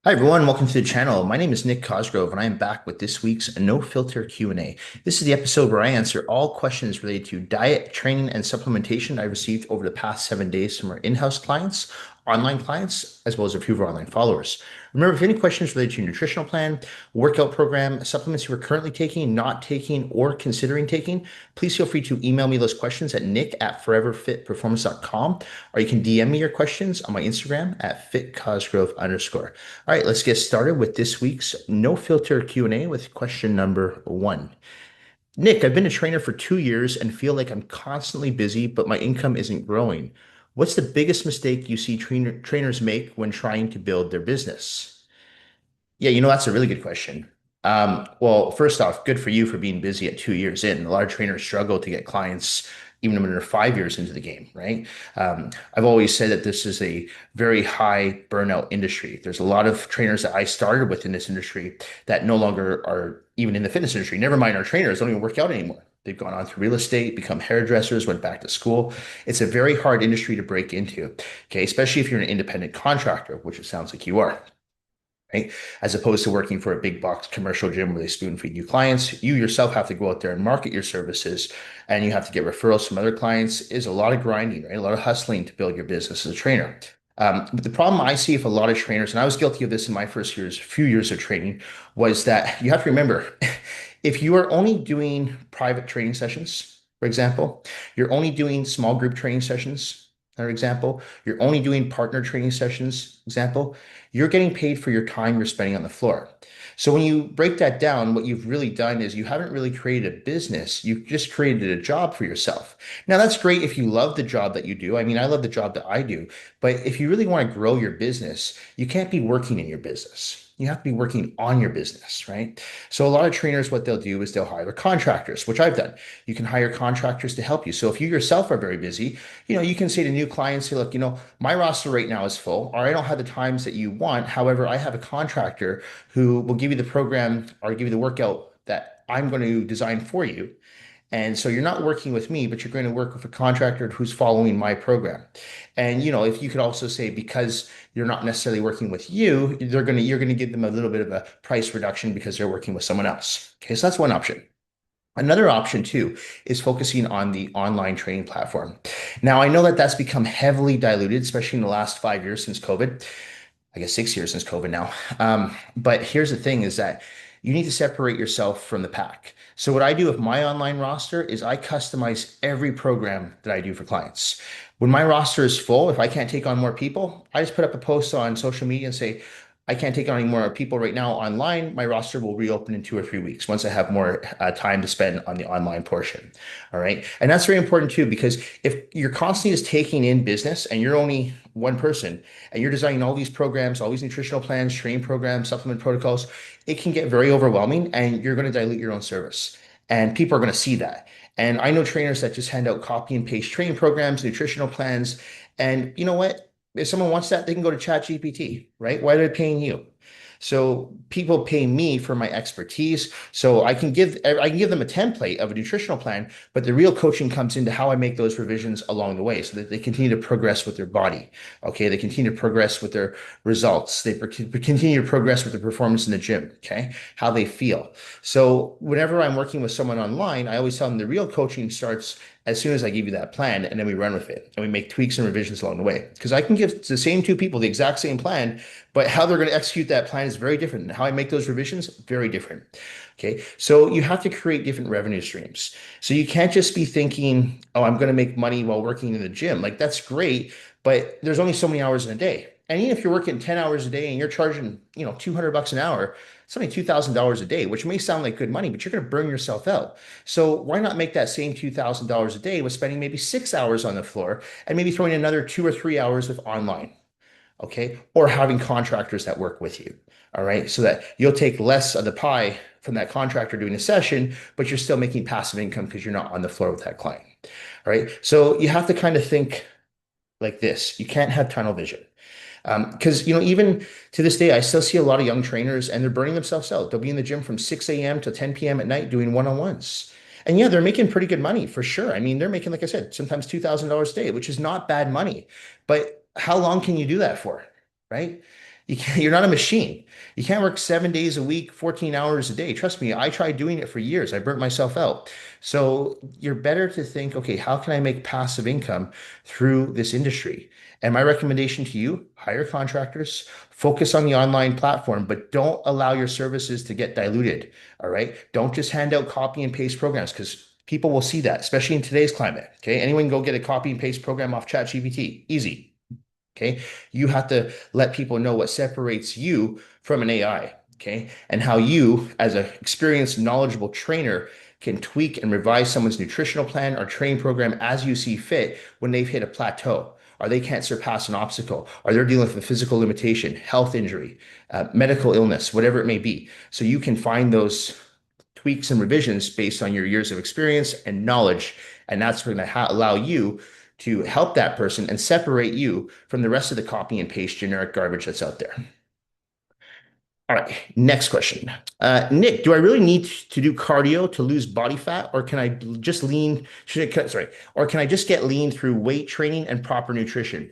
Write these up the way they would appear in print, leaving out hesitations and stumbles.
Hi everyone, welcome to the channel. My name is Nick Cosgrove and I am back with this week's No Filter Q&A. This is the episode where I answer all questions related to diet, training, and supplementation I received over the past 7 days from our in-house clients, online clients, as well as a few of our online followers. Remember, if you have any questions related to your nutritional plan, workout program, supplements you are currently taking, not taking, or considering taking, please feel free to email me those questions at nick@foreverfitperformance.com, or you can DM me your questions on my Instagram at fitcosgrove_. All right, let's get started with this week's no filter Q&A with question number one. Nick, I've been a trainer for 2 years and feel like I'm constantly busy, but my income isn't growing. What's the biggest mistake you see trainers make when trying to build their business? Yeah, that's a really good question. Well, first off, good for you for being busy at 2 years in. A lot of trainers struggle to get clients even when they're 5 years into the game, right? I've always said that this is a very high burnout industry. There's a lot of trainers that I started with in this industry that no longer are even in the fitness industry. Never mind our trainers, don't even work out anymore. They've gone on to real estate, become hairdressers, went back to school. It's a very hard industry to break into, okay? Especially if you're an independent contractor, which it sounds like you are, right? As opposed to working for a big box commercial gym where they spoon feed you clients, you yourself have to go out there and market your services, and you have to get referrals from other clients. Is a lot of grinding, right? A lot of hustling to build your business as a trainer. But the problem I see with a lot of trainers, and I was guilty of this in my first few years of training, was that you have to remember, if you are only doing private training sessions, for example, you're only doing small group training sessions, another example, you're only doing partner training sessions, example, you're getting paid for your time you're spending on the floor. So when you break that down, what you've really done is you haven't really created a business. You've just created a job for yourself. Now, that's great if you love the job that you do. I mean, I love the job that I do. But if you really want to grow your business, you can't be working in your business. You have to be working on your business, right? So a lot of trainers, what they'll do is they'll hire contractors, which I've done. You can hire contractors to help you. So if you yourself are very busy, you can say to new clients, say, look, my roster right now is full, or I don't have the times that you want. However, I have a contractor who will give you the program or give you the workout that I'm going to design for you. And so you're not working with me, but you're going to work with a contractor who's following my program. And if you could also say, because you're not necessarily working with you, you're going to give them a little bit of a price reduction because they're working with someone else. Okay, so that's one option. Another option too is focusing on the online training platform. Now, I know that that's become heavily diluted, especially in the last 5 years since COVID. I guess 6 years since COVID now. But here's the thing is that you need to separate yourself from the pack. So what I do with my online roster is I customize every program that I do for clients. When my roster is full, if I can't take on more people, I just put up a post on social media and say, I can't take on any more people right now online. My roster will reopen in 2 or 3 weeks once I have more time to spend on the online portion. All right. And that's very important too, because if you're constantly just taking in business and you're only one person and you're designing all these programs, all these nutritional plans, training programs, supplement protocols, it can get very overwhelming and you're going to dilute your own service. And people are going to see that. And I know trainers that just hand out copy and paste training programs, nutritional plans. And you know what? If someone wants that, they can go to ChatGPT, right? Why are they paying you? So people pay me for my expertise. So I can give them a template of a nutritional plan, but the real coaching comes into how I make those revisions along the way so that they continue to progress with their body. Okay. They continue to progress with their results. They continue to progress with their performance in the gym. Okay. How they feel. So whenever I'm working with someone online, I always tell them the real coaching starts as soon as I give you that plan, and then we run with it and we make tweaks and revisions along the way. Because I can give the same two people the exact same plan, but how they're going to execute that plan is very different. And how I make those revisions, very different. Okay. So you have to create different revenue streams. So you can't just be thinking, oh, I'm going to make money while working in the gym. Like that's great, but there's only so many hours in a day. And even if you're working 10 hours a day and you're charging, $200 an hour, it's only $2,000 a day, which may sound like good money, but you're going to burn yourself out. So why not make that same $2,000 a day with spending maybe 6 hours on the floor and maybe throwing another 2 or 3 hours with online? Okay. Or having contractors that work with you. All right. So that you'll take less of the pie from that contractor doing a session, but you're still making passive income because you're not on the floor with that client. All right. So you have to kind of think like this. You can't have tunnel vision. Because, even to this day, I still see a lot of young trainers and they're burning themselves out. They'll be in the gym from 6 a.m. to 10 p.m. at night doing one-on-ones. And yeah, they're making pretty good money for sure. I mean, they're making, like I said, sometimes $2,000 a day, which is not bad money. But how long can you do that for? Right? You're not a machine. You can't work 7 days a week, 14 hours a day. Trust me, I tried doing it for years. I burnt myself out. So you're better to think, okay, how can I make passive income through this industry? And my recommendation to you, hire contractors, focus on the online platform, but don't allow your services to get diluted. All right. Don't just hand out copy and paste programs because people will see that, especially in today's climate. Okay. Anyone can go get a copy and paste program off ChatGPT. Easy. Okay. You have to let people know what separates you from an AI. Okay. And how you, as an experienced, knowledgeable trainer, can tweak and revise someone's nutritional plan or training program as you see fit when they've hit a plateau or they can't surpass an obstacle or they're dealing with a physical limitation, health injury, medical illness, whatever it may be. So you can find those tweaks and revisions based on your years of experience and knowledge. And that's going to allow you to help that person and separate you from the rest of the copy and paste generic garbage that's out there. All right, next question. Nick, do I really need to do cardio to lose body fat, or can I just lean? Sorry, or can I just get lean through weight training and proper nutrition?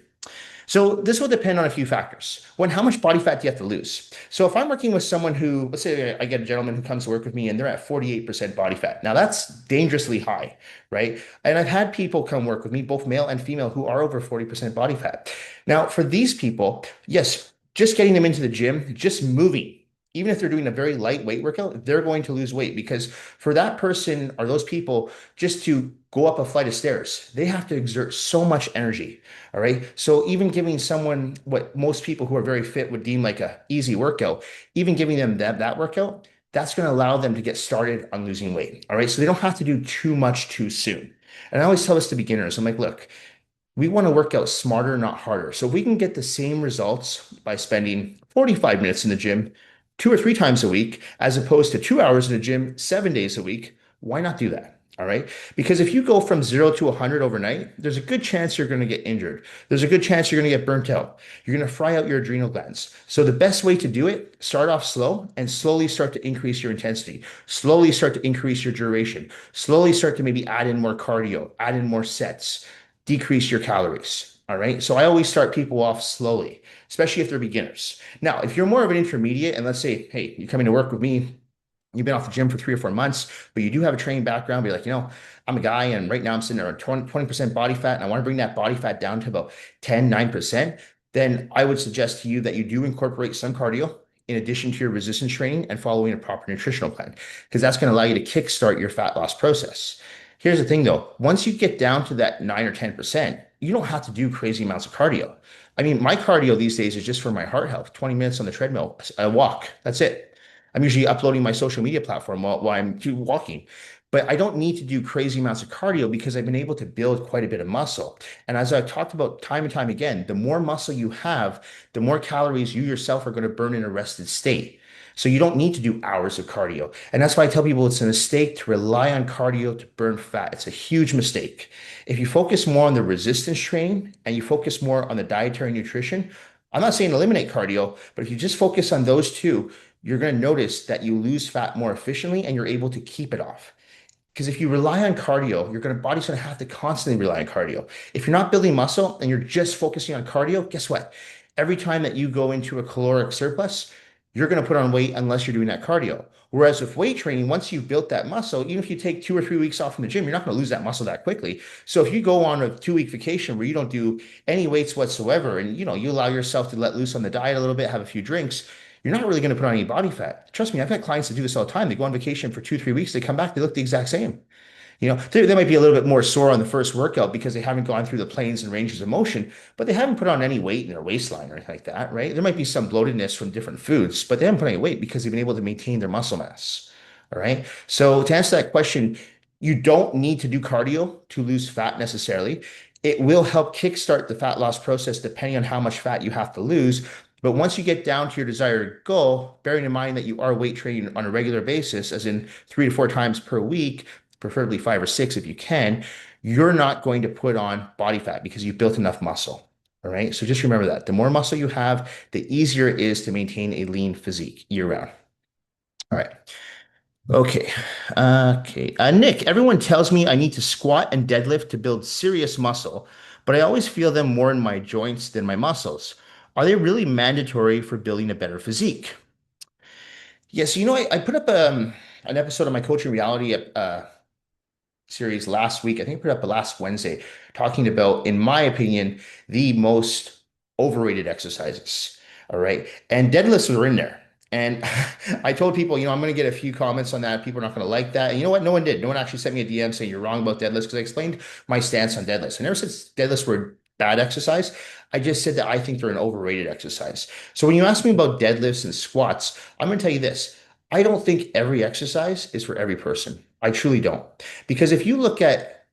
So this will depend on a few factors. One, how much body fat do you have to lose? So if I'm working with someone who, let's say I get a gentleman who comes to work with me and they're at 48% body fat. Now that's dangerously high, right? And I've had people come work with me, both male and female, who are over 40% body fat. Now, for these people, yes, just getting them into the gym, just moving, even if they're doing a very light weight workout, they're going to lose weight because for that person or those people, just to go up a flight of stairs, they have to exert so much energy. All right. So even giving someone what most people who are very fit would deem like a easy workout, even giving them that workout, that's going to allow them to get started on losing weight. All right. So they don't have to do too much too soon. And I always tell this to beginners. I'm like, look, we want to work out smarter, not harder. So if we can get the same results by spending 45 minutes in the gym 2 or 3 times a week, as opposed to 2 hours in the gym 7 days a week, why not do that? All right. Because if you go from 0 to 100 overnight, there's a good chance you're going to get injured. There's a good chance you're going to get burnt out. You're going to fry out your adrenal glands. So the best way to do it, start off slow and slowly start to increase your intensity, slowly start to increase your duration, slowly start to maybe add in more cardio, add in more sets, decrease your calories. All right. So I always start people off slowly, especially if they're beginners. Now, if you're more of an intermediate, and let's say, hey, you're coming to work with me, you've been off the gym for 3 or 4 months, but you do have a training background, be like, I'm a guy and right now I'm sitting there at 20% body fat and I want to bring that body fat down to about 10, 9%, then I would suggest to you that you do incorporate some cardio in addition to your resistance training and following a proper nutritional plan, because that's going to allow you to kickstart your fat loss process. Here's the thing though, once you get down to that 9 or 10%, you don't have to do crazy amounts of cardio. I mean, my cardio these days is just for my heart health, 20 minutes on the treadmill, a walk. That's it. I'm usually uploading my social media platform while I'm walking. But I don't need to do crazy amounts of cardio because I've been able to build quite a bit of muscle. And as I've talked about time and time again, the more muscle you have, the more calories you yourself are going to burn in a rested state. So you don't need to do hours of cardio. And that's why I tell people it's a mistake to rely on cardio to burn fat. It's a huge mistake. If you focus more on the resistance training and you focus more on the dietary nutrition, I'm not saying eliminate cardio, but if you just focus on those two, you're going to notice that you lose fat more efficiently and you're able to keep it off. Because if you rely on cardio, body's gonna have to constantly rely on cardio. If you're not building muscle and you're just focusing on cardio, guess what? Every time that you go into a caloric surplus, you're gonna put on weight unless you're doing that cardio. Whereas with weight training, once you've built that muscle, even if you take 2 or 3 weeks off from the gym, you're not gonna lose that muscle that quickly. So if you go on a 2 week vacation where you don't do any weights whatsoever, and you allow yourself to let loose on the diet a little bit, have a few drinks, you're not really going to put on any body fat. Trust me, I've had clients that do this all the time. They go on vacation for 2, 3 weeks, they come back, they look the exact same. They might be a little bit more sore on the first workout because they haven't gone through the planes and ranges of motion, but they haven't put on any weight in their waistline or anything like that, right? There might be some bloatedness from different foods, but they haven't put any weight because they've been able to maintain their muscle mass. All right. So to answer that question, you don't need to do cardio to lose fat necessarily. It will help kickstart the fat loss process depending on how much fat you have to lose. But once you get down to your desired goal, bearing in mind that you are weight training on a regular basis, as in 3 to 4 times per week, preferably 5 or 6 if you can, you're not going to put on body fat because you've built enough muscle. All right. So just remember that the more muscle you have, the easier it is to maintain a lean physique year round. All right. Okay. Okay. Nick, everyone tells me I need to squat and deadlift to build serious muscle, but I always feel them more in my joints than my muscles. Are they really mandatory for building a better physique? Yes, I put up an episode of my coaching reality series last week. I think I put it up last Wednesday, talking about, in my opinion, the most overrated exercises. All right. And deadlifts were in there. And I told people, I'm going to get a few comments on that. People are not going to like that. And you know what? No one did. No one actually sent me a DM saying you're wrong about deadlifts because I explained my stance on deadlifts. I never said deadlifts were bad exercise. I just said that I think they're an overrated exercise. So when you ask me about deadlifts and squats, I'm going to tell you this. I don't think every exercise is for every person. I truly don't. Because if you look at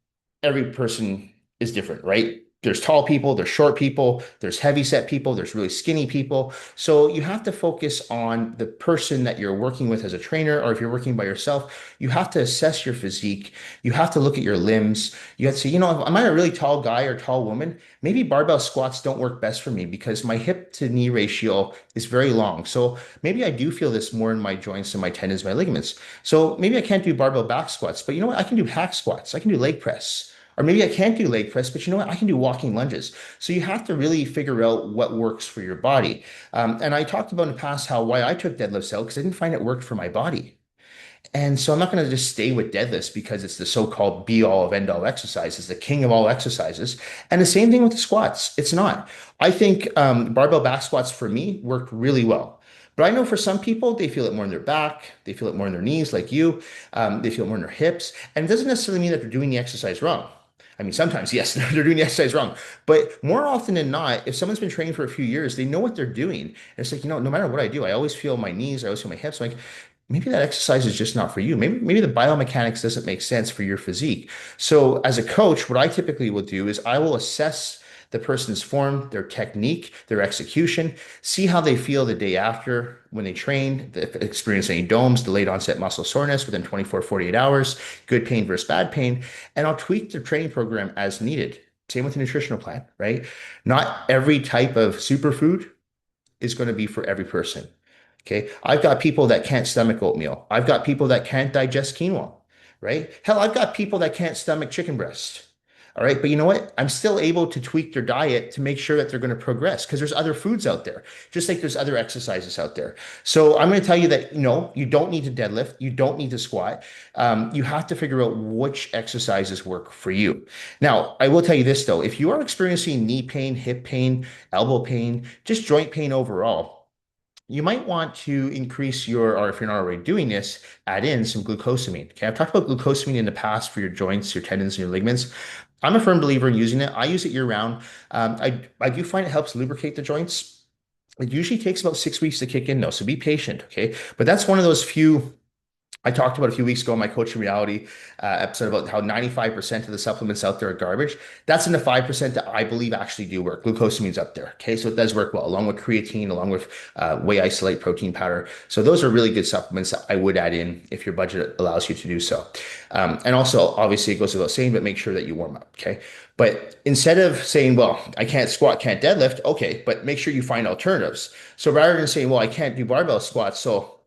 every person is different, right? There's tall people, there's short people, there's heavy set people, there's really skinny people. So you have to focus on the person that you're working with as a trainer, or if you're working by yourself, you have to assess your physique. You have to look at your limbs. You have to say, am I a really tall guy or tall woman? Maybe barbell squats don't work best for me because my hip to knee ratio is very long. So maybe I do feel this more in my joints and my tendons, my ligaments. So maybe I can't do barbell back squats, but you know what? I can do hack squats. I can do leg press. Or maybe I can't do leg press, but you know what? I can do walking lunges. So you have to really figure out what works for your body. And I talked about in the past how why I took deadlifts out because I didn't find it worked for my body. And so I'm not going to just stay with deadlifts because it's the so-called be all of end all exercise. It's the king of all exercises. And the same thing with the squats. It's not. I think barbell back squats for me work really well. But I know for some people, they feel it more in their back. They feel it more in their knees, like you. They feel it more in their hips. And it doesn't necessarily mean that they're doing the exercise wrong. I mean, sometimes, yes, they're doing the exercise wrong. But more often than not, if someone's been training for a few years, they know what they're doing. And it's like, no matter what I do, I always feel my knees, I always feel my hips. I'm like, maybe that exercise is just not for you. Maybe the biomechanics doesn't make sense for your physique. So as a coach, what I typically will do is I will assess the person's form, their technique, their execution, see how they feel the day after when they train, experience any DOMS, delayed onset muscle soreness within 24, 48 hours, good pain versus bad pain, and I'll tweak the training program as needed. Same with the nutritional plan, right? Not every type of superfood is going to be for every person. Okay. I've got people that can't stomach oatmeal. I've got people that can't digest quinoa, right? Hell, I've got people that can't stomach chicken breast. All right. But you know what? I'm still able to tweak their diet to make sure that they're going to progress because there's other foods out there, just like there's other exercises out there. So I'm going to tell you that, you don't need to deadlift. You don't need to squat. You have to figure out which exercises work for you. Now, I will tell you this though, if you are experiencing knee pain, hip pain, elbow pain, just joint pain overall, you might want to increase or if you're not already doing this, add in some glucosamine. Okay, I've talked about glucosamine in the past for your joints, your tendons, and your ligaments. I'm a firm believer in using it. I use it year round. I do find it helps lubricate the joints. It usually takes about 6 weeks to kick in, though, so be patient. Okay, but that's one of those few I talked about a few weeks ago in my Coaching Reality episode about how 95% of the supplements out there are garbage. That's in the 5% that I believe actually do work. Glucosamine's up there. Okay. So it does work well, along with creatine, along with whey isolate protein powder. So those are really good supplements that I would add in if your budget allows you to do so. And also, obviously, it goes without saying, but make sure that you warm up. Okay. But instead of saying, well, I can't squat, can't deadlift, okay, but make sure you find alternatives. So rather than saying, well, I can't do barbell squats, so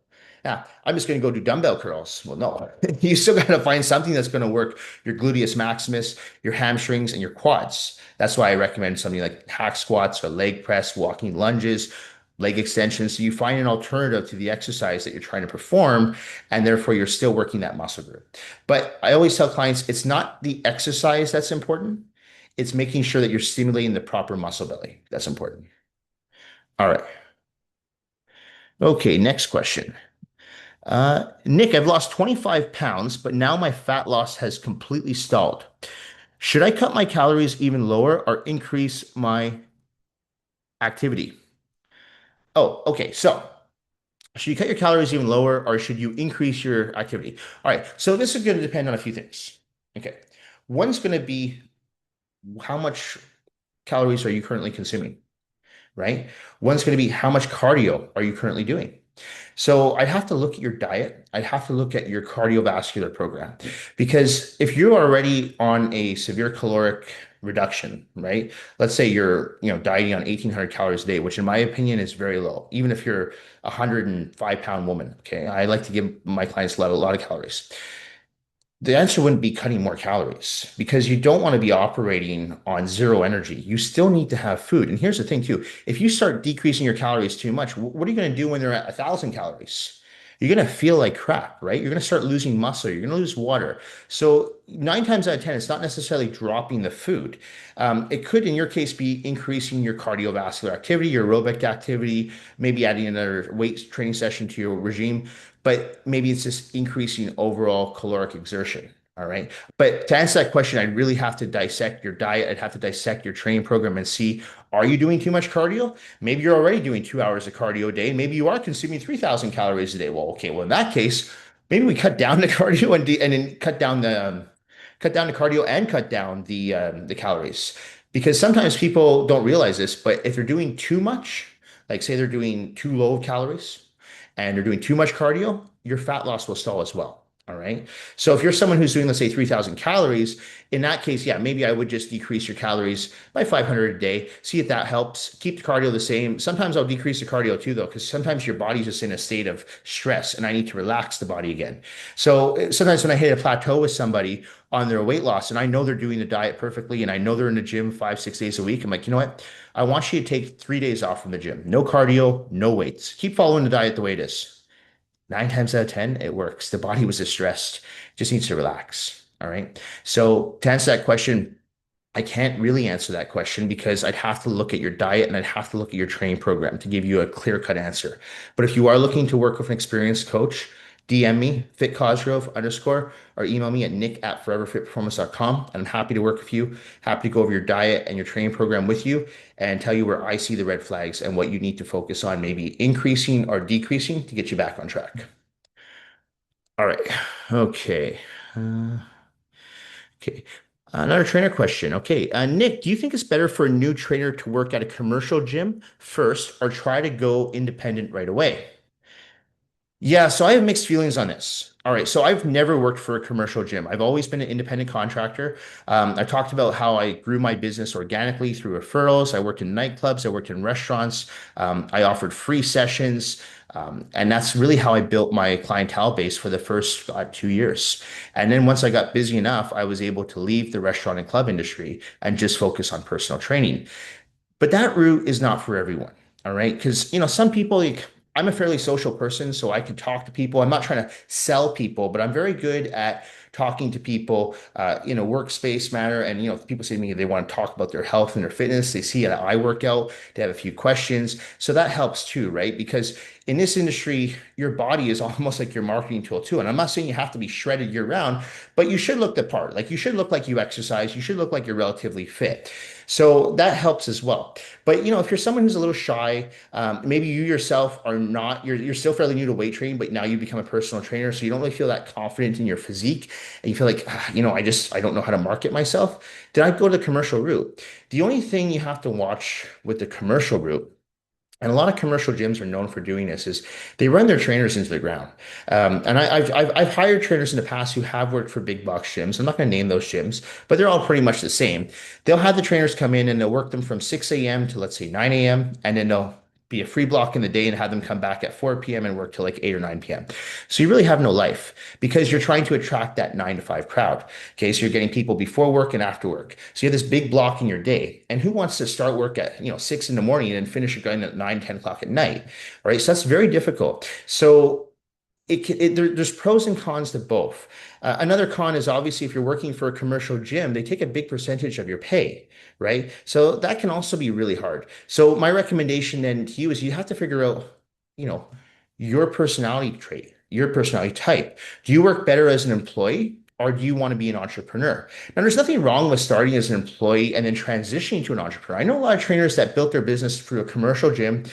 yeah, I'm just going to go do dumbbell curls. Well, no, you still got to find something that's going to work your gluteus maximus, your hamstrings, and your quads. That's why I recommend something like hack squats or leg press, walking lunges, leg extensions. So you find an alternative to the exercise that you're trying to perform, and therefore you're still working that muscle group. But I always tell clients it's not the exercise that's important, it's making sure that you're stimulating the proper muscle belly. That's important. All right. Okay, next question. Nick, I've lost 25 pounds, but now my fat loss has completely stalled. Should I cut my calories even lower or increase my activity? Oh, okay. So, should you cut your calories even lower or should you increase your activity? All right. So, this is going to depend on a few things. Okay. One's going to be how much calories are you currently consuming, right? One's going to be how much cardio are you currently doing? So I'd have to look at your diet. I'd have to look at your cardiovascular program because if you're already on a severe caloric reduction, right? Let's say you're, dieting on 1,800 calories a day, which in my opinion is very low, even if you're a 105-pound woman. Okay. I like to give my clients a lot of calories. The answer wouldn't be cutting more calories because you don't want to be operating on zero energy. You still need to have food. And here's the thing too. If you start decreasing your calories too much, what are you going to do when they're at 1,000 calories? You're going to feel like crap, right? You're going to start losing muscle. You're going to lose water. So 9 times out of 10, it's not necessarily dropping the food. It could, in your case, be increasing your cardiovascular activity, your aerobic activity, maybe adding another weight training session to your regime, but maybe it's just increasing overall caloric exertion. All right. But to answer that question, I'd really have to dissect your diet. I'd have to dissect your training program and see, are you doing too much cardio? Maybe you're already doing 2 hours of cardio a day. Maybe you are consuming 3,000 calories a day. Well, okay. Well, in that case, maybe we cut down the cardio and then cut down the cardio and cut down the calories. Because sometimes people don't realize this, but if they're doing too much, like say they're doing too low calories, and you're doing too much cardio, your fat loss will stall as well. All right. So if you're someone who's doing, let's say, 3,000 calories, in that case, yeah, maybe I would just decrease your calories by 500 a day. See if that helps. Keep the cardio the same. Sometimes I'll decrease the cardio too, though, because sometimes your body's just in a state of stress and I need to relax the body again. So sometimes when I hit a plateau with somebody on their weight loss and I know they're doing the diet perfectly and I know they're in the gym 5, 6 days a week, I'm like, you know what? I want you to take 3 days off from the gym. No cardio, no weights. Keep following the diet the way it is. 9 times out of 10, it works. The body was distressed, just needs to relax. All right. So to answer that question, I can't really answer that question because I'd have to look at your diet and I'd have to look at your training program to give you a clear-cut answer. But if you are looking to work with an experienced coach, DM me, _, or email me at nick@foreverfitperformance.com. And I'm happy to work with you, happy to go over your diet and your training program with you and tell you where I see the red flags and what you need to focus on, maybe increasing or decreasing to get you back on track. All right. Okay. Uh, okay. Another trainer question. Okay. Nick, do you think it's better for a new trainer to work at a commercial gym first or try to go independent right away? Yeah, so I have mixed feelings on this. All right, so I've never worked for a commercial gym. I've always been an independent contractor. I talked about how I grew my business organically through referrals. I worked in nightclubs, I worked in restaurants, I offered free sessions, and that's really how I built my clientele base for the first 2 years. And then once I got busy enough, I was able to leave the restaurant and club industry and just focus on personal training. But that route is not for everyone. All right. Because, some people, like, I'm a fairly social person, so I can talk to people. I'm not trying to sell people, but I'm very good at talking to people in a workspace manner. And, if people say to me they want to talk about their health and their fitness, they see that I work out, they have a few questions. So that helps too, right? Because in this industry, your body is almost like your marketing tool too. And I'm not saying you have to be shredded year round, but you should look the part. Like you should look like you exercise. You should look like you're relatively fit. So that helps as well. But if you're someone who's a little shy, maybe you yourself are not, you're still fairly new to weight training, but now you become a personal trainer, so you don't really feel that confident in your physique, and you feel like, I don't know how to market myself. Then I go to the commercial route. The only thing you have to watch with the commercial route, and a lot of commercial gyms are known for doing this, is they run their trainers into the ground. And I've hired trainers in the past who have worked for big box gyms. I'm not going to name those gyms, but they're all pretty much the same. They'll have the trainers come in and they'll work them from 6 a.m. to, let's say, 9 a.m. And then they'll be a free block in the day and have them come back at 4 p.m. and work till like 8 or 9 p.m. So you really have no life because you're trying to attract that 9 to 5 crowd. Okay, so you're getting people before work and after work. So you have this big block in your day. And who wants to start work at 6 in the morning and finish again at 9, 10 o'clock at night? All right, so that's very difficult. So there's pros and cons to both. Another con is obviously if you're working for a commercial gym, they take a big percentage of your pay, right? So that can also be really hard. So my recommendation then to you is you have to figure out, you know, your personality trait, your personality type. Do you work better as an employee? Or do you want to be an entrepreneur? Now, there's nothing wrong with starting as an employee and then transitioning to an entrepreneur. I know a lot of trainers that built their business through a commercial gym.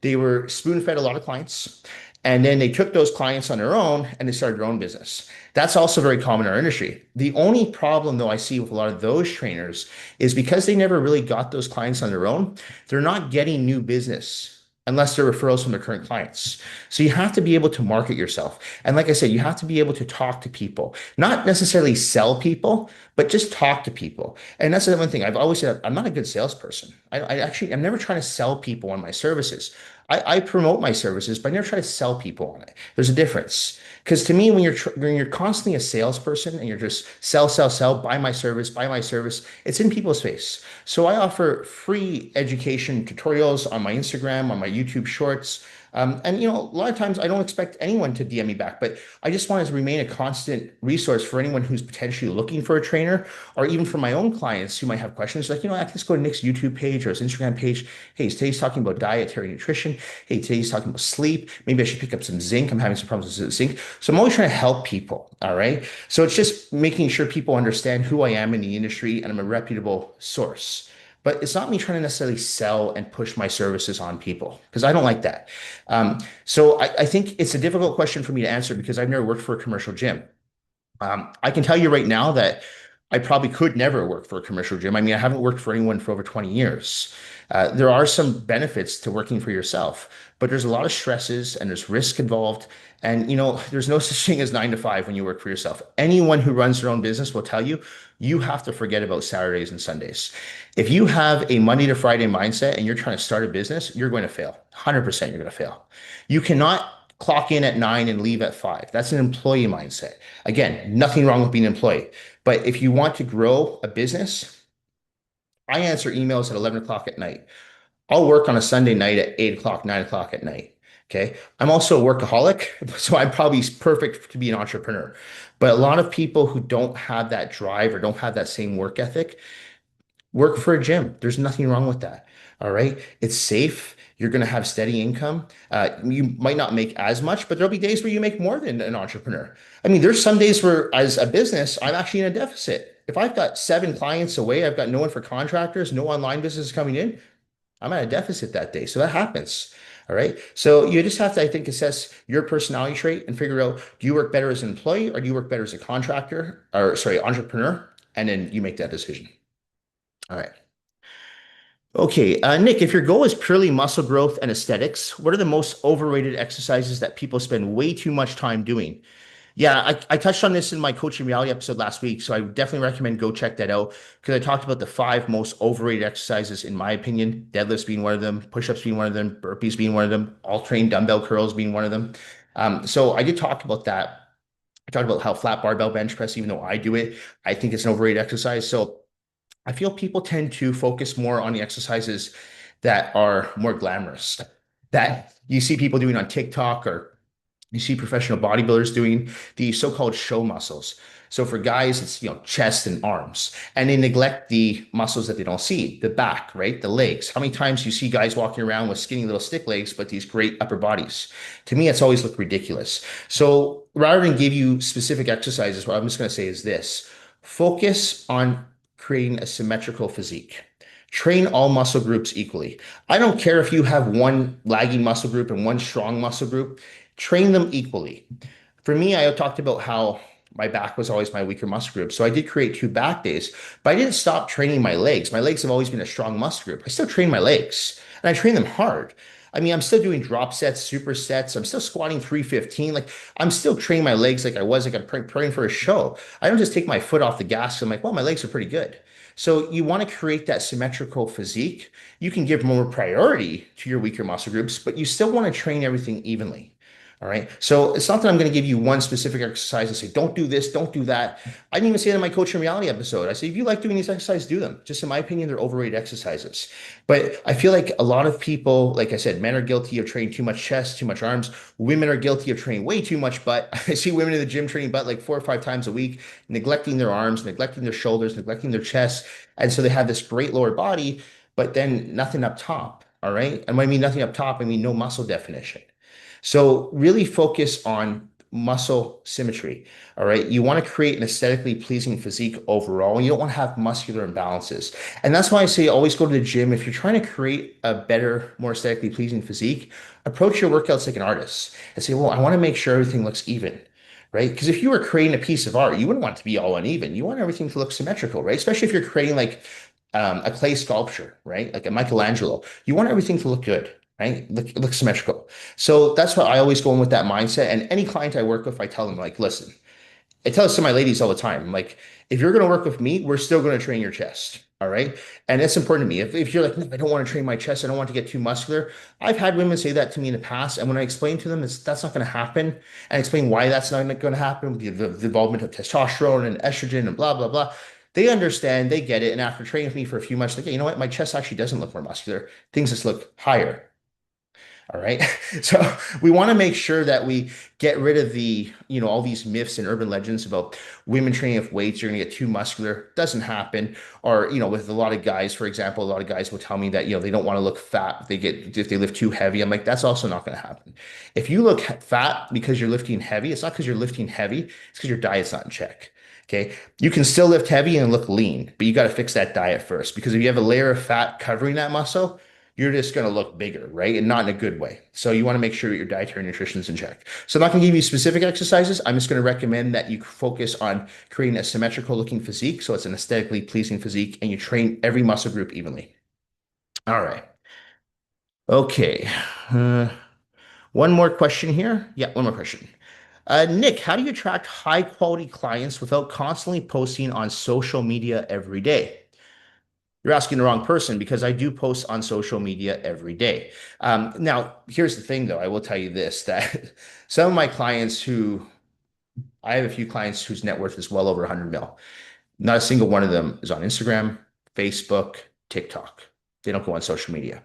They were spoon-fed a lot of clients. And then they took those clients on their own and they started their own business. That's also very common in our industry. The only problem, though, I see with a lot of those trainers is because they never really got those clients on their own, they're not getting new business unless they're referrals from their current clients. So you have to be able to market yourself. And like I said, you have to be able to talk to people, not necessarily sell people, but just talk to people. And that's the one thing I've always said, I'm not a good salesperson. I'm never trying to sell people on my services. I promote my services, but I never try to sell people on it. There's a difference. Because to me, when you're constantly a salesperson and you're just sell, sell, sell, buy my service, it's in people's face. So I offer free education tutorials on my Instagram, on my YouTube Shorts. And a lot of times I don't expect anyone to DM me back, but I just want to remain a constant resource for anyone who's potentially looking for a trainer, or even for my own clients who might have questions. Like, I can just go to Nick's YouTube page or his Instagram page. Hey, today's talking about dietary nutrition. Hey, today's talking about sleep. Maybe I should pick up some zinc. I'm having some problems with zinc. So I'm always trying to help people. All right. So it's just making sure people understand who I am in the industry and I'm a reputable source. But it's not me trying to necessarily sell and push my services on people because I don't like that. So I think it's a difficult question for me to answer because I've never worked for a commercial gym. I can tell you right now that I probably could never work for a commercial gym. I mean, I haven't worked for anyone for over 20 years. There are some benefits to working for yourself, but there's a lot of stresses and there's risk involved. And, there's no such thing as 9 to 5 when you work for yourself. Anyone who runs their own business will tell you, you have to forget about Saturdays and Sundays. If you have a Monday to Friday mindset and you're trying to start a business, you're going to fail. 100% you're going to fail. You cannot clock in at 9 and leave at 5. That's an employee mindset. Again, nothing wrong with being an employee. But if you want to grow a business, I answer emails at 11 o'clock at night. I'll work on a Sunday night at 8 o'clock, 9 o'clock at night. Okay. I'm also a workaholic, so I'm probably perfect to be an entrepreneur. But a lot of people who don't have that drive or don't have that same work ethic, work for a gym. There's nothing wrong with that. All right. It's safe. You're going to have steady income. You might not make as much, but there'll be days where you make more than an entrepreneur. I mean, there's some days where, as a business, I'm actually in a deficit. If I've got 7 clients away, I've got no one for contractors, no online business coming in, I'm at a deficit that day. So that happens. All right. So you just have to, I think, assess your personality trait and figure out, do you work better as an employee or do you work better as a contractor or, sorry, entrepreneur? And then you make that decision. All right. Okay, Nick, if your goal is purely muscle growth and aesthetics, what are the most overrated exercises that people spend way too much time doing? Yeah, I touched on this in my coaching reality episode last week, so I would definitely recommend go check that out because I talked about the 5 most overrated exercises, in my opinion, deadlifts being one of them, push-ups being one of them, burpees being one of them, all-train dumbbell curls being one of them. So I did talk about that. I talked about how flat barbell bench press, even though I do it, I think it's an overrated exercise. So I feel people tend to focus more on the exercises that are more glamorous, that you see people doing on TikTok or you see professional bodybuilders doing the so-called show muscles. So for guys, it's chest and arms, and they neglect the muscles that they don't see, the back, right, the legs. How many times do you see guys walking around with skinny little stick legs, but these great upper bodies? To me, it's always looked ridiculous. So rather than give you specific exercises, what I'm just going to say is this: focus on creating a symmetrical physique. Train all muscle groups equally. I don't care if you have one lagging muscle group and one strong muscle group. Train them equally. For me, I talked about how my back was always my weaker muscle group. So I did create 2 back days, but I didn't stop training my legs. My legs have always been a strong muscle group. I still train my legs and I train them hard. I mean, I'm still doing drop sets, supersets. I'm still squatting 315. Like I'm still training my legs like I was like I'm preparing for a show. I don't just take my foot off the gas. I'm like, well, my legs are pretty good. So you want to create that symmetrical physique. You can give more priority to your weaker muscle groups, but you still want to train everything evenly. All right. So it's not that I'm going to give you one specific exercise and say, don't do this, don't do that. I didn't even say that in my coaching reality episode. I say, if you like doing these exercises, do them. Just in my opinion, they're overrated exercises. But I feel like a lot of people, like I said, men are guilty of training too much chest, too much arms. Women are guilty of training way too much butt. I see women in the gym training butt like 4 or 5 times a week, neglecting their arms, neglecting their shoulders, neglecting their chest. And so they have this great lower body, but then nothing up top. All right. And when I mean nothing up top, I mean no muscle definition. So really focus on muscle symmetry. All right. You want to create an aesthetically pleasing physique overall, and you don't want to have muscular imbalances. And that's why I say always go to the gym. If you're trying to create a better, more aesthetically pleasing physique, approach your workouts like an artist and say, well, I want to make sure everything looks even. Right. Because if you were creating a piece of art, you wouldn't want it to be all uneven. You want everything to look symmetrical, right? Especially if you're creating like a clay sculpture, right? Like a Michelangelo. You want everything to look good, right? Look symmetrical. So that's why I always go in with that mindset. And any client I work with, I tell them, like, listen, I tell this to my ladies all the time. I'm like, if you're going to work with me, we're still going to train your chest. All right. And that's important to me. If you're like, "No, I don't want to train my chest, I don't want to get too muscular." I've had women say that to me in the past. And when I explain to them that's not going to happen and explain why that's not going to happen with the involvement of testosterone and estrogen and blah, blah, blah, they understand, they get it. And after training with me for a few months, like, "Yeah, you know what? My chest actually doesn't look more muscular. Things just look higher." All right. So we want to make sure that we get rid of all these myths and urban legends about women training with weights, you're going to get too muscular. Doesn't happen. Or, with a lot of guys, for example, a lot of guys will tell me that, they don't want to look fat if they lift too heavy. I'm like, that's also not going to happen. If you look fat because you're lifting heavy, it's not because you're lifting heavy, it's because your diet's not in check. Okay. You can still lift heavy and look lean, but you got to fix that diet first because if you have a layer of fat covering that muscle, you're just going to look bigger, right? And not in a good way. So you want to make sure your dietary nutrition is in check. So I'm not going to give you specific exercises. I'm just going to recommend that you focus on creating a symmetrical looking physique. So it's an aesthetically pleasing physique and you train every muscle group evenly. All right. Okay. Uh, one more question here. Yeah, one more question. Nick, how do you attract high quality clients without constantly posting on social media every day? You're asking the wrong person because I do post on social media every day. Now, here's the thing, though. I will tell you this, that some of my clients I have a few clients whose net worth is well over 100 mil. Not a single one of them is on Instagram, Facebook, TikTok. They don't go on social media.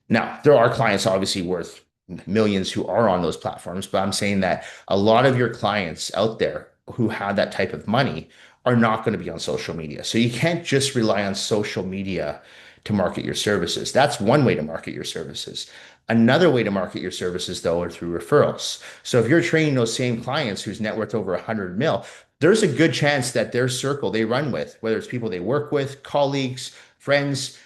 Now, there are clients obviously worth millions who are on those platforms, but I'm saying that a lot of your clients out there who have that type of money are not going to be on social media. So you can't just rely on social media to market your services. That's one way to market your services. Another way to market your services, though, are through referrals. So if you're training those same clients whose net worth over 100 mil, there's a good chance that their circle they run with, whether it's people they work with, colleagues, friends,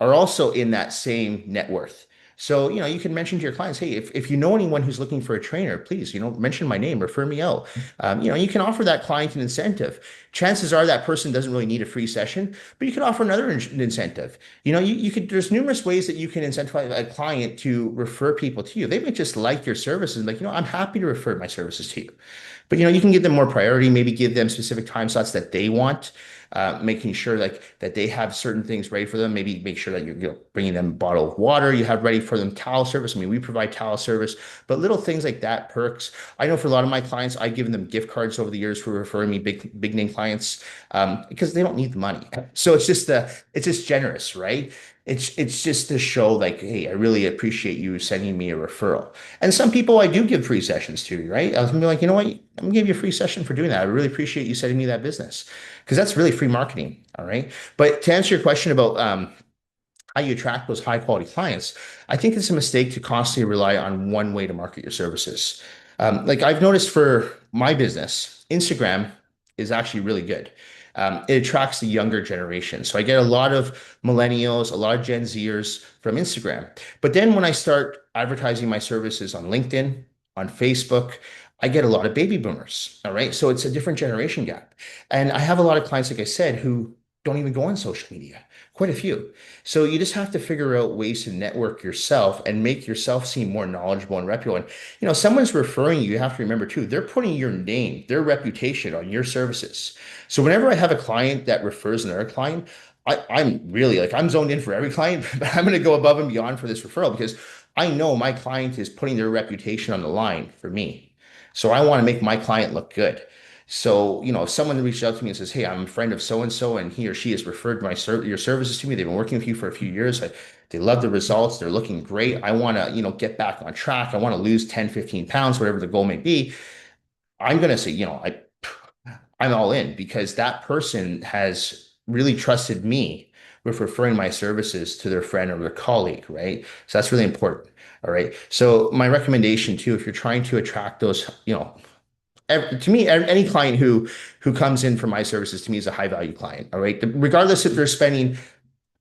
are also in that same net worth. So, you can mention to your clients, hey, if you know anyone who's looking for a trainer, please, mention my name, refer me out. You can offer that client an incentive. Chances are that person doesn't really need a free session, but you could offer another incentive. You could, there's numerous ways that you can incentivize a client to refer people to you. They might just like your services, like, I'm happy to refer my services to you. But you can give them more priority, maybe give them specific time slots that they want, making sure like that they have certain things ready for them. Maybe make sure that you're bringing them a bottle of water, you have ready for them towel service. I mean, we provide towel service, but little things like that, perks. I know for a lot of my clients, I've given them gift cards over the years for referring me big name clients because they don't need the money. So it's just generous, right? It's just to show like, hey, I really appreciate you sending me a referral. And some people I do give free sessions to, right? I was gonna be like, you know what? I'm gonna give you a free session for doing that. I really appreciate you sending me that business because that's really free marketing. All right. But to answer your question about how you attract those high quality clients, I think it's a mistake to constantly rely on one way to market your services. Like I've noticed for my business, Instagram is actually really good. It attracts the younger generation. So I get a lot of millennials, a lot of Gen Zers from Instagram. But then when I start advertising my services on LinkedIn, on Facebook, I get a lot of baby boomers. All right. So it's a different generation gap. And I have a lot of clients, like I said, who don't even go on social media, quite a few. So you just have to figure out ways to network yourself and make yourself seem more knowledgeable and reputable. And someone's referring you, you have to remember too, they're putting your name, their reputation on your services. So whenever I have a client that refers another client, I'm really like I'm zoned in for every client, but I'm going to go above and beyond for this referral because I know my client is putting their reputation on the line for me. So I want to make my client look good. So, if someone reaches out to me and says, "Hey, I'm a friend of so and so, and he or she has referred your services to me. They've been working with you for a few years. They love the results. They're looking great. I want to, get back on track. I want to lose 10, 15 pounds, whatever the goal may be." I'm going to say, I'm all in because that person has really trusted me with referring my services to their friend or their colleague, right? So that's really important. All right. So my recommendation too, if you're trying to attract those, to me, any client who comes in for my services to me is a high value client. All right. Regardless if they're spending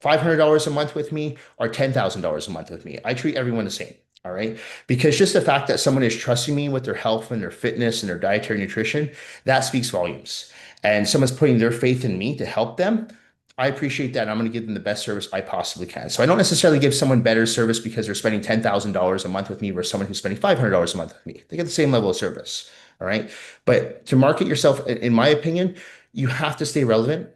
$500 a month with me or $10,000 a month with me. I treat everyone the same. All right. Because just the fact that someone is trusting me with their health and their fitness and their dietary nutrition, that speaks volumes. And someone's putting their faith in me to help them. I appreciate that. And I'm going to give them the best service I possibly can. So I don't necessarily give someone better service because they're spending $10,000 a month with me versus someone who's spending $500 a month with me. They get the same level of service. All right. But to market yourself, in my opinion, you have to stay relevant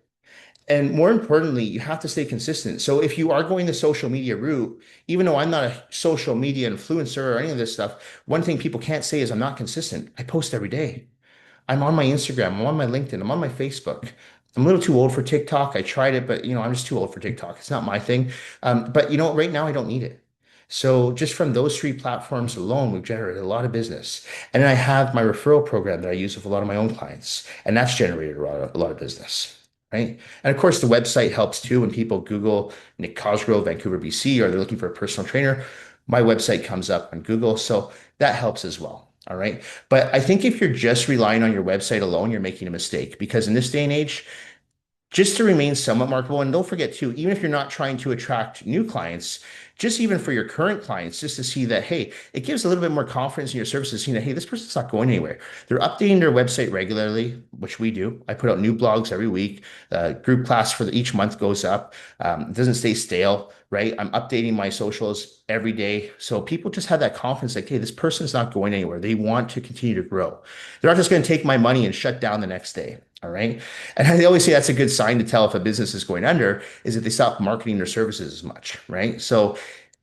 And more importantly, you have to stay consistent. So if you are going the social media route, even though I'm not a social media influencer or any of this stuff, one thing people can't say is I'm not consistent. I post every day. I'm on my Instagram, I'm on my LinkedIn, I'm on my Facebook. I'm a little too old for TikTok. I tried it, but I'm just too old for TikTok. It's not my thing. But right now I don't need it. So just from those three platforms alone, we've generated a lot of business. And then I have my referral program that I use with a lot of my own clients, and that's generated a lot of business. Right. And of course, the website helps too. When people Google Nick Cosgrove, Vancouver, BC, or they're looking for a personal trainer, my website comes up on Google. So that helps as well. All right. But I think if you're just relying on your website alone, you're making a mistake because in this day and age, just to remain somewhat marketable. And don't forget too, even if you're not trying to attract new clients, just even for your current clients, just to see that, hey, it gives a little bit more confidence in your services, seeing that, hey, this person's not going anywhere. They're updating their website regularly, which we do. I put out new blogs every week. Group class for each month goes up. It doesn't stay stale, right? I'm updating my socials every day. So people just have that confidence like, hey, this person's not going anywhere. They want to continue to grow. They're not just going to take my money and shut down the next day. All right. And I always say that's a good sign to tell if a business is going under is if they stop marketing their services as much, right? So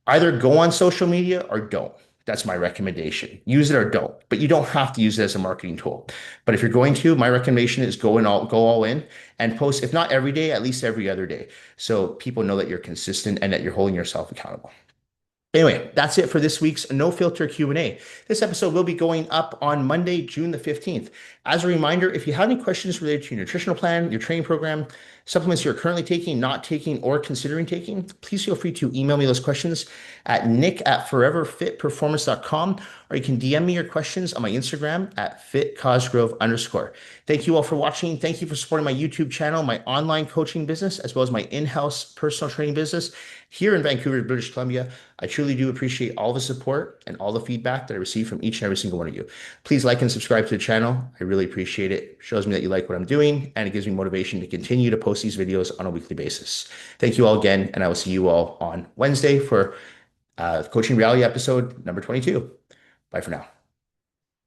either go on social media or don't. That's my recommendation. Use it or don't, but you don't have to use it as a marketing tool. But if you're going to, my recommendation is go all in and post, if not every day, at least every other day. So people know that you're consistent and that you're holding yourself accountable. Anyway, that's it for this week's No Filter Q&A. This episode will be going up on Monday, June the 15th. As a reminder, if you have any questions related to your nutritional plan, your training program, supplements you're currently taking, not taking, or considering taking, please feel free to email me those questions at nick@foreverfitperformance.com, or you can DM me your questions on my Instagram at fitcosgrove_. Thank you all for watching. Thank you for supporting my YouTube channel, my online coaching business, as well as my in-house personal training business here in Vancouver, British Columbia. I truly do appreciate all the support and all the feedback that I receive from each and every single one of you. Please like and subscribe to the channel. I really appreciate it. It shows me that you like what I'm doing, and it gives me motivation to continue to post these videos on a weekly basis. Thank you all again, and I will see you all on Wednesday for Coaching Reality episode number 22. Bye for now.